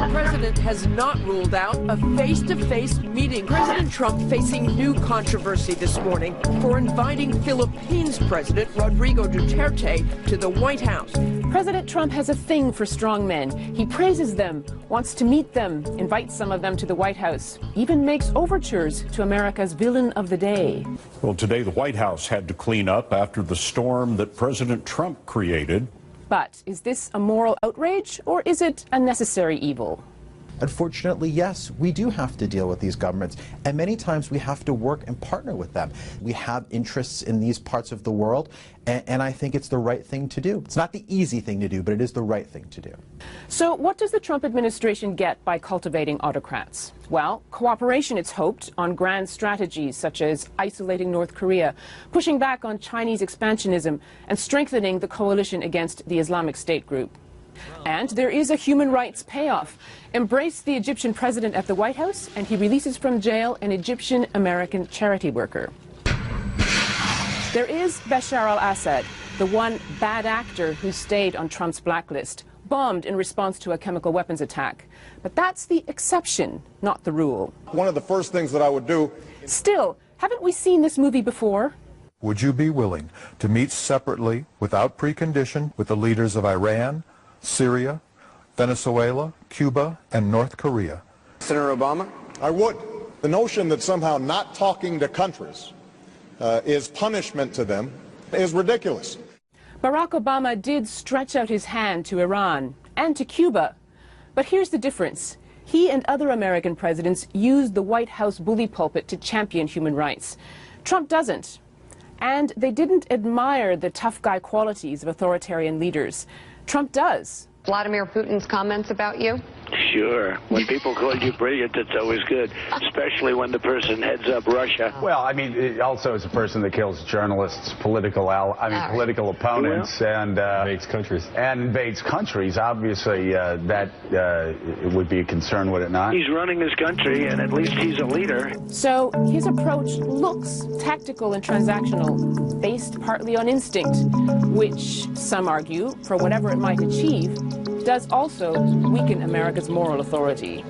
The president has not ruled out a face-to-face meeting. President Trump facing new controversy this morning for inviting Philippines President Rodrigo Duterte to the White House. President Trump has a thing for strongmen. He praises them, wants to meet them, invites some of them to the White House, even makes overtures to America's villain of the day. Well, today the White House had to clean up after the storm that President Trump created. But is this a moral outrage, or is it a necessary evil? Unfortunately, yes, we do have to deal with these governments, and many times we have to work and partner with them. We have interests in these parts of the world, and I think it's the right thing to do. It's not the easy thing to do, but it is the right thing to do. So what does the Trump administration get by cultivating autocrats? Well, cooperation, it's hoped, on grand strategies such as isolating North Korea, pushing back on Chinese expansionism, and strengthening the coalition against the Islamic State group. And there is a human rights payoff. Embrace the Egyptian president at the White House, and he releases from jail an Egyptian-American charity worker. There is Bashar al-Assad, the one bad actor who stayed on Trump's blacklist, bombed in response to a chemical weapons attack. But that's the exception, not the rule. One of the first things that I would do... Still, haven't we seen this movie before? Would you be willing to meet separately, without precondition, with the leaders of Iran, Syria, Venezuela, Cuba, and North Korea? Senator Obama? I would. The notion that somehow not talking to countries is punishment to them is ridiculous. Barack Obama did stretch out his hand to Iran and to Cuba. But here's the difference. He and other American presidents used the White House bully pulpit to champion human rights. Trump doesn't. And they didn't admire the tough guy qualities of authoritarian leaders. Trump does. Vladimir Putin's comments about you? Sure. When people call you brilliant, it's always good, especially when the person heads up Russia. Well, I mean, also as a person that kills journalists, political opponents, and invades countries. And invades countries. Obviously, that would be a concern, would it not? He's running his country, and at least he's a leader. So his approach looks tactical and transactional, based partly on instinct, which some argue, for whatever it might achieve, does also weaken America's moral authority.